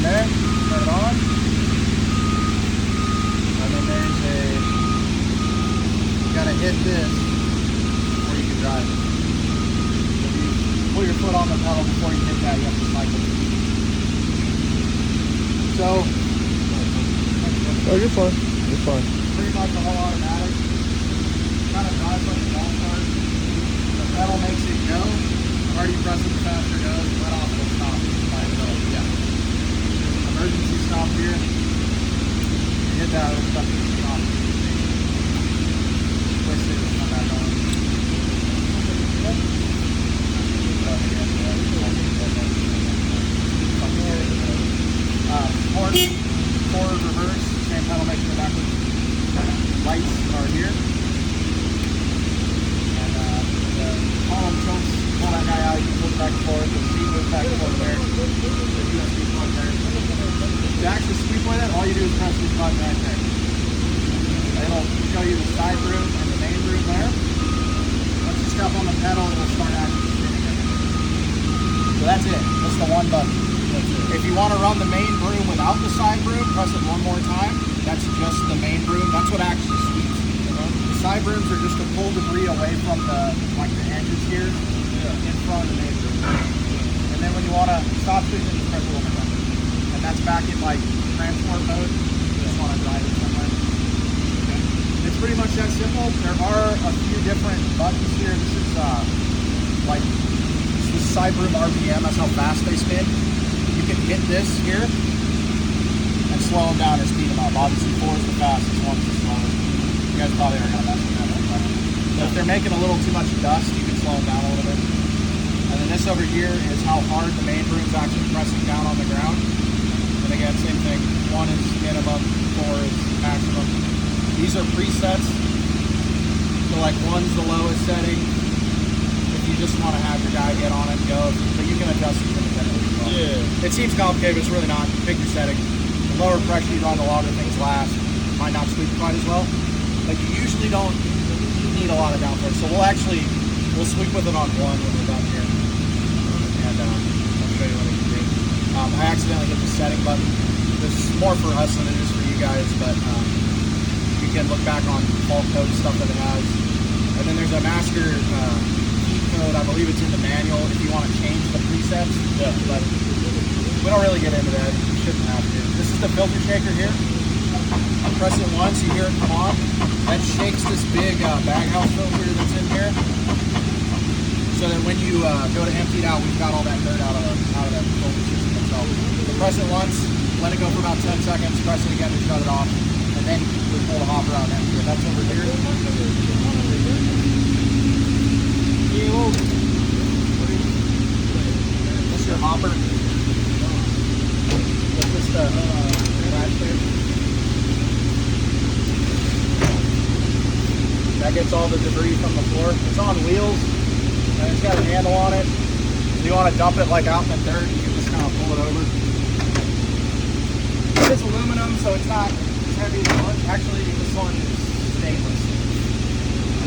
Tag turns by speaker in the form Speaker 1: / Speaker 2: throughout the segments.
Speaker 1: there, turn it on. And then there's you gotta hit this before you can drive. If you pull your foot on the pedal before you hit that, you have to cycle. So,
Speaker 2: oh, you're fine. You're fine.
Speaker 1: Pretty much a whole automatic. Kind of drives like a golf cart. The pedal makes it go. The harder you press it, the faster it goes. Let off, it'll stop by itself. Yeah. Emergency stop here. You hit that, it'll stop the stop. Twist it, it'll come back on. Forward, reverse, same pedal makes it backwards. Lights are here. And the column tilts, pull that guy out, you can move back and forth, the seat moves back and forth there. The USB plug there. To actually sweep with it, all you do is press this button right there. It'll show you the side broom and the main broom there. Once you step on the pedal, it'll start actually spinning. So that's it. That's the one button. If you want to run the main broom without the side broom, press it one more time. That's just the main broom. That's what actually sweeps. The side brooms are just to pull debris away from the edges here in front of the main broom. And then when you want to stop sweeping, you press it one more time. And that's back in like transport mode. You just want to drive it somewhere. Okay. It's pretty much that simple. There are a few different buttons here. This is the side broom RPM. That's how fast they spin. You can hit this here and slow them down or speed them up. Obviously 4 is the fastest, 1 is the slowest. You guys probably are going to mess with that one. But if they're making a little too much dust, you can slow them down a little bit. And then this over here is how hard the main broom is actually pressing down on the ground. And again, same thing. 1 is minimum, 4 is maximum. These are presets. So like 1's the lowest setting. If you just want to have your guy get on it and go, but you can adjust it independently.
Speaker 2: Yeah.
Speaker 1: It seems complicated, but it's really not. Pick your setting. The lower pressure you run, the longer things last. Might not sweep quite as well, but you usually don't need a lot of downforce. So we'll sweep with it on 1 when we're done here. And I'll show you what it can do. I accidentally hit the setting button. This is more for us than it is for you guys, but you can look back on all code stuff that it has. And then there's a master key code. I believe it's in the manual if you want to change the presets.
Speaker 2: Yeah.
Speaker 1: But we don't really get into that. You shouldn't have to. This is the filter shaker here. Press it once, you hear it come on. That shakes this big baghouse filter that's in here. So that when you go to empty it out, we've got all that dirt out of that filter system itself. So press it once, let it go for about 10 seconds, press it again to shut it off, and then we pull the hopper out and empty it. That's over here. This is your hopper. That's just the trash there. That gets all the debris from the floor. It's on wheels, and it's got a handle on it. If you want to dump it like out in the dirt, you can just kind of pull it over. It's aluminum, so it's not as heavy as it looks. Actually, this one is stainless.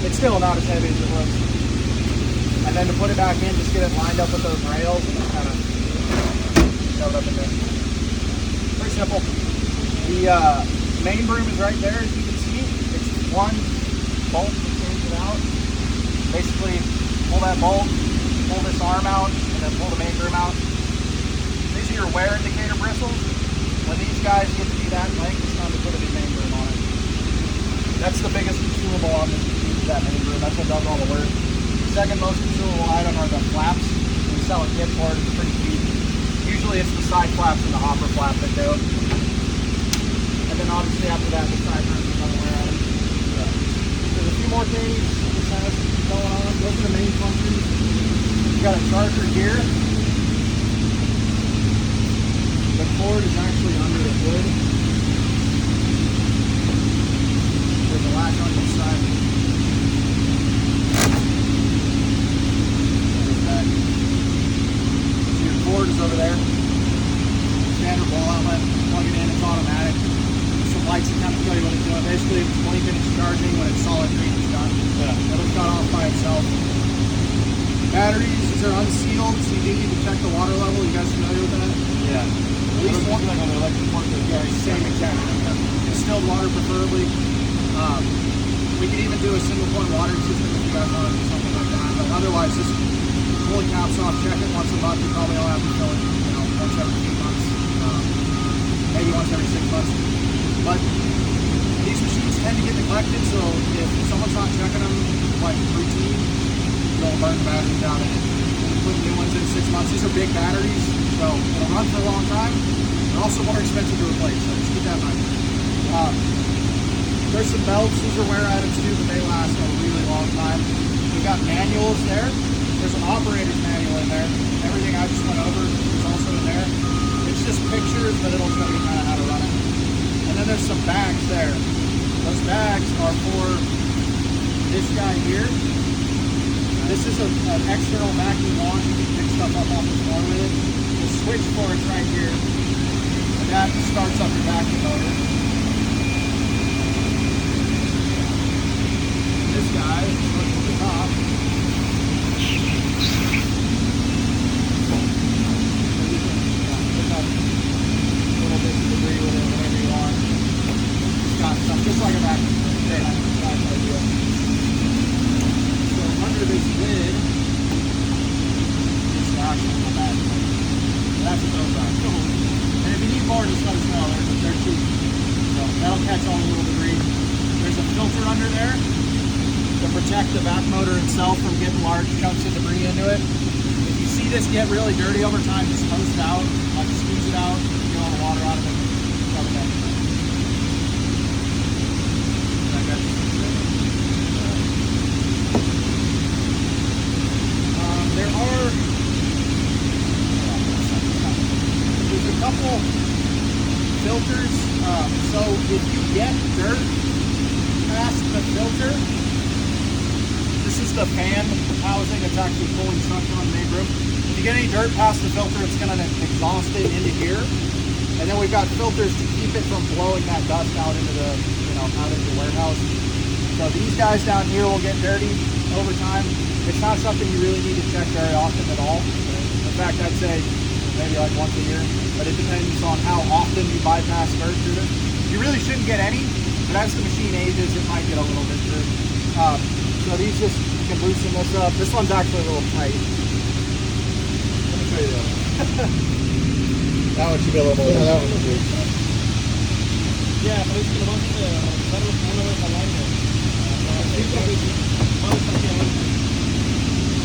Speaker 1: It's still not as heavy as it looks. And then to put it back in, just get it lined up with those rails and just kind of shove it up in there. Pretty simple. The main broom is right there, as you can see. It's one bolt to change it out. Basically, pull that bolt, pull this arm out, and then pull the main broom out. These are your wear indicator bristles. When these guys get to be that length, it's time to put a new main broom on it. That's the biggest consumable on that main broom. That's what does all the work. The second most consumable item are the flaps. We sell a kit for it. It's pretty cheap. Usually it's the side flaps and the hopper flap that do. And then obviously after that, the side broom is another wear item. There's a few more things this has going on. Those are the main functions. You got a charger here. The cord is actually under the hood. There's a latch on each side. There's that. So your cord is over there. Standard wall outlet. Plug it in. It's automatic. Some lights that kind of show you what it's doing. Basically, if it's blinking, it's charging. When it's solid green, it's done. Yeah. It'll shut off by itself. Batteries, these are unsealed, so you do need to check the water level. You guys familiar with that?
Speaker 2: Yeah.
Speaker 1: At least one.
Speaker 3: Like on the electric forklift.
Speaker 1: Yeah, same exact thing. Distilled water preferably. We can even do a single point watering system if you guys want to do something like that. But otherwise, just pull the caps off, check it once a month. You probably all have to fill it, once every 8 months, maybe once every 6 months. But these machines tend to get neglected, so if someone's not checking them like routine, they'll burn the batteries out in it. Put new ones in 6 months. These are big batteries, so it'll run for a long time. They're also more expensive to replace, so just keep that in mind. There's some belts. These are wear items too, but they last a really long time. We've got manuals there. There's an operator's manual in there. Everything I just went over is also in there. It's just pictures, but it'll show you kind of how to run it. And then there's some bags there. Those bags are for this guy here. This is an external vacuum launch. You can pick stuff up off the floor with it. The switch for it's right here. And that starts up your vacuum motor. This guy looks at the top. So you can pick up little bits of debris with it, whatever you want. It's got stuff just like a vacuum. Nice idea. So under this lid is the actual vacuum. That's what those are. And if you need more, just let us know. They're cheap. So that'll catch all the little debris. There's a filter under there to protect the vac motor itself from getting large chunks of debris into it. If you see this get really dirty over time, just hose it out, like squeeze it out, get all the water out of it, rub it down. There's a couple filters. So if you get dirt past the filter, this is the fan housing. It's actually fully structured on the main room. If you get any dirt past the filter, it's going to exhaust it into here. And then we've got filters to keep it from blowing that dust out into the, out into the warehouse. So these guys down here will get dirty over time. It's not something you really need to check very often at all. In fact, I'd say maybe like once a year. But it depends on how often you bypass dirt through this. You really shouldn't get any, but as the machine ages, it might get a little bit through. So these just, you can loosen this up. This one's actually a little tight.
Speaker 3: Let me show you that.
Speaker 2: That one should be a little more. Yeah, that one should be.
Speaker 3: Yeah, pero es que lo vamos a usarlo como una vez al año.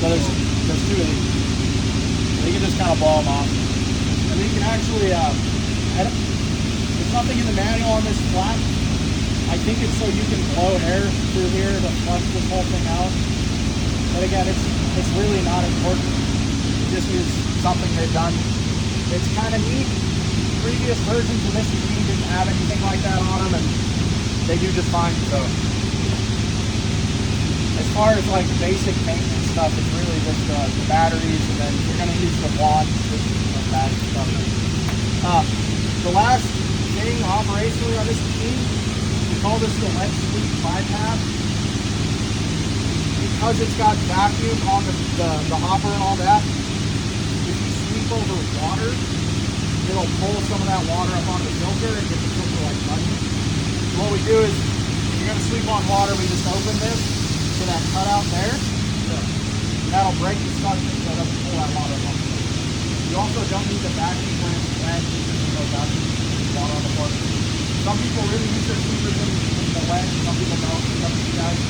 Speaker 1: So there's two of these. You can just kind of ball them off. And you can actually, there's nothing in the manual on this flap. I think it's so you can blow air through here to flush this whole thing out. But again, it's really not important. It just is something they've done. It's kind of neat. Previous versions of this machine didn't have anything like that on them, and they do just fine. So as far as like basic maintenance stuff, it's really just the batteries, and then you're going to use the wand, just like that stuff. The last thing operationally on this machine, we call this the wet sweep bypass. Because it's got vacuum on the hopper and all that, if you sweep over water, it'll pull some of that water up onto the filter and get the filter like muddy. So what we do is, if you're going to sweep on water, we just open this to that cutout there. And that'll break the suction so it doesn't pull that water up onto the filter. You also don't need the vacuum when it's wet, because there's no vacuum water on the floor. Some people really use their sweepers in the wet, some people don't. Some of you guys,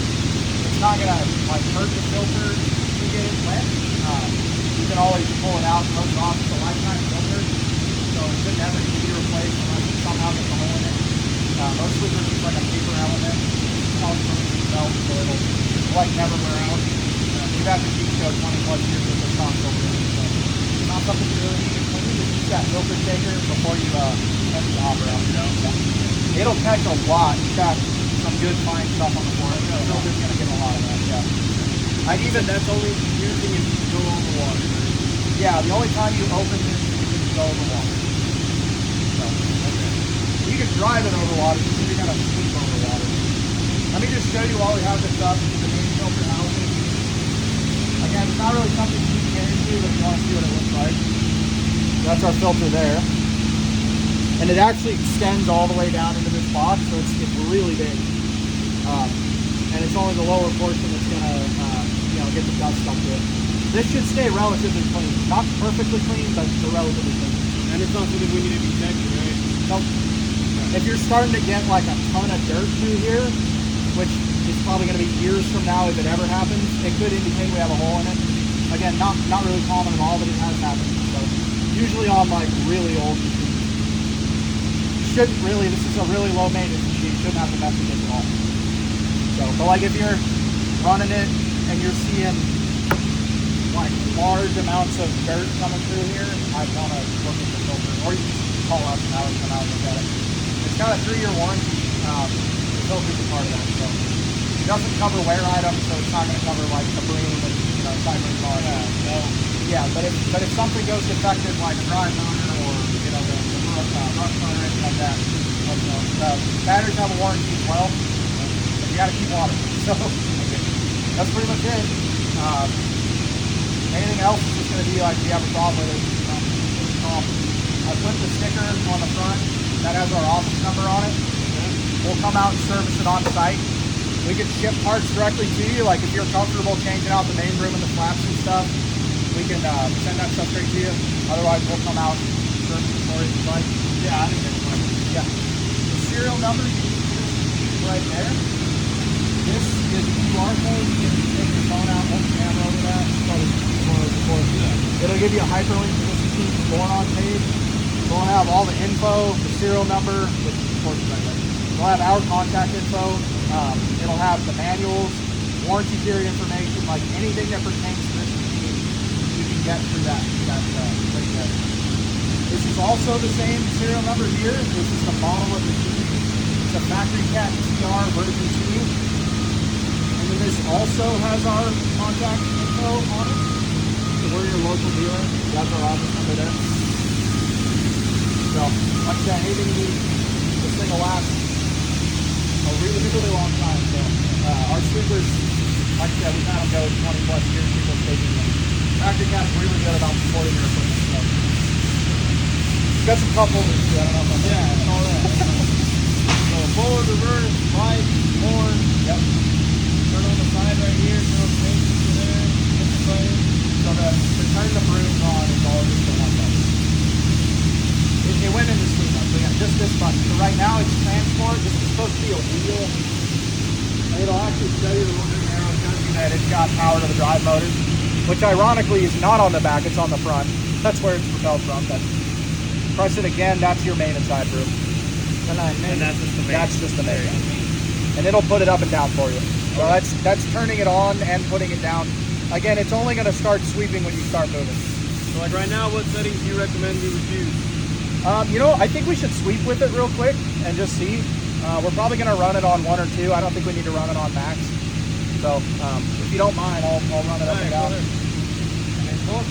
Speaker 1: it's not going to like hurt the filter to get it wet. You can always pull it out and close it off. It's a lifetime filter, so it should never need to be replaced unless it somehow gets a hole in it. Most sweepers use like a paper element. It's called from the belt, so it'll like never wear out. We've had the Jeep show 20 plus years with the stock filter. So it's not something you really need to clean. Just use that filter shaker before you empty the hopper out. It'll catch a lot. You've got some good fine stuff on the floor. The filter's going to get a lot of that, yeah.
Speaker 3: That's only using if you go over water.
Speaker 1: Yeah, the only time you open this is if you go over water. So, okay. You can drive it over water because you're going to sweep over water. Let me just show you while we have this up, the main filter housing. Again, it's not really something you can get into, but you want to see what it looks like. That's our filter there. And it actually extends all the way down into this box, so it's really big. And it's only the lower portion that's gonna, get the dust stuck to it. This should stay relatively clean. Not perfectly clean, but relatively clean.
Speaker 3: And it's not something we need to be checking, right?
Speaker 1: Nope. If you're starting to get like a ton of dirt through here, which is probably gonna be years from now if it ever happens, it could indicate we have a hole in it. Again, not really common at all, but it has happened. So usually on like really old machines. Shouldn't really, this is a really low maintenance machine, shouldn't have to mess with it at all. So, but like if you're running it and you're seeing like large amounts of dirt coming through here, I'd want to look at the filter, or you can just call us and I would come out and look at it. It's got a 3-year warranty. The filter's a part of that. So it doesn't cover wear items, so it's not going to cover like the broom and cycling car. Yeah, but if something goes defective, like a drive motor or the rust motor or anything like that, the batteries have a warranty as well. But you got to keep water. So that's pretty much it. Anything else is just going to be like, if you have a problem with it, I put the sticker on the front that has our office number on it. We'll come out and service it on site. We can ship parts directly to you. Like if you're comfortable changing out the main room and the flaps and stuff, we can send that stuff straight to you. Otherwise, we'll come out and service it for you if you'd like.
Speaker 3: Yeah, I think that's fine.
Speaker 1: Yeah. The serial number is right there. This is the QR code. You can take your phone out, hold the camera over that. It'll give you a hyperlink to this machine's born on page. We'll have all the info, the serial number, which of course is right there. We'll have our contact info. It'll have the manuals, warranty period information, like anything that pertains to this machine, you can get through that right there. This is also the same serial number here. This is the model of the machine. It's a Factory Cat CR version 2. And then this also has our contact info on it. So we're your local dealer. That's our office number there. So, like I said, anything you need, this thing will last a really long time. So, our sweepers, like I said, we've had them go 20 plus years. People taking them. Factory Cat's really good about supporting their equipment. So. Got some cup holders too. I don't know if I'm
Speaker 3: Yeah, it's all that. So forward, reverse, right, horn.
Speaker 1: Yep.
Speaker 3: Turn on the side right here. Turn on the face over there. Hit the button.
Speaker 1: So to turn the broom on is all just the one button. It went into sleep mode. So yeah, just this button. So right now it's transport. This is supposed to be a wheel. And it'll actually show you the little arrow shows you that it's got power to the drive motor, which ironically is not on the back. It's on the front. That's where it's propelled from. But press it again. That's your main and side broom.
Speaker 3: And that's just the main.
Speaker 1: That's just the main. And it'll put it up and down for you. So that's turning it on and putting it down. Again, it's only going to start sweeping when you start moving.
Speaker 3: So like right now, what settings do you recommend we would use?
Speaker 1: I think we should sweep with it real quick and just see. We're probably going to run it on 1 or 2. I don't think we need to run it on max. So if you don't mind, I'll run it up and down.
Speaker 3: And then torque.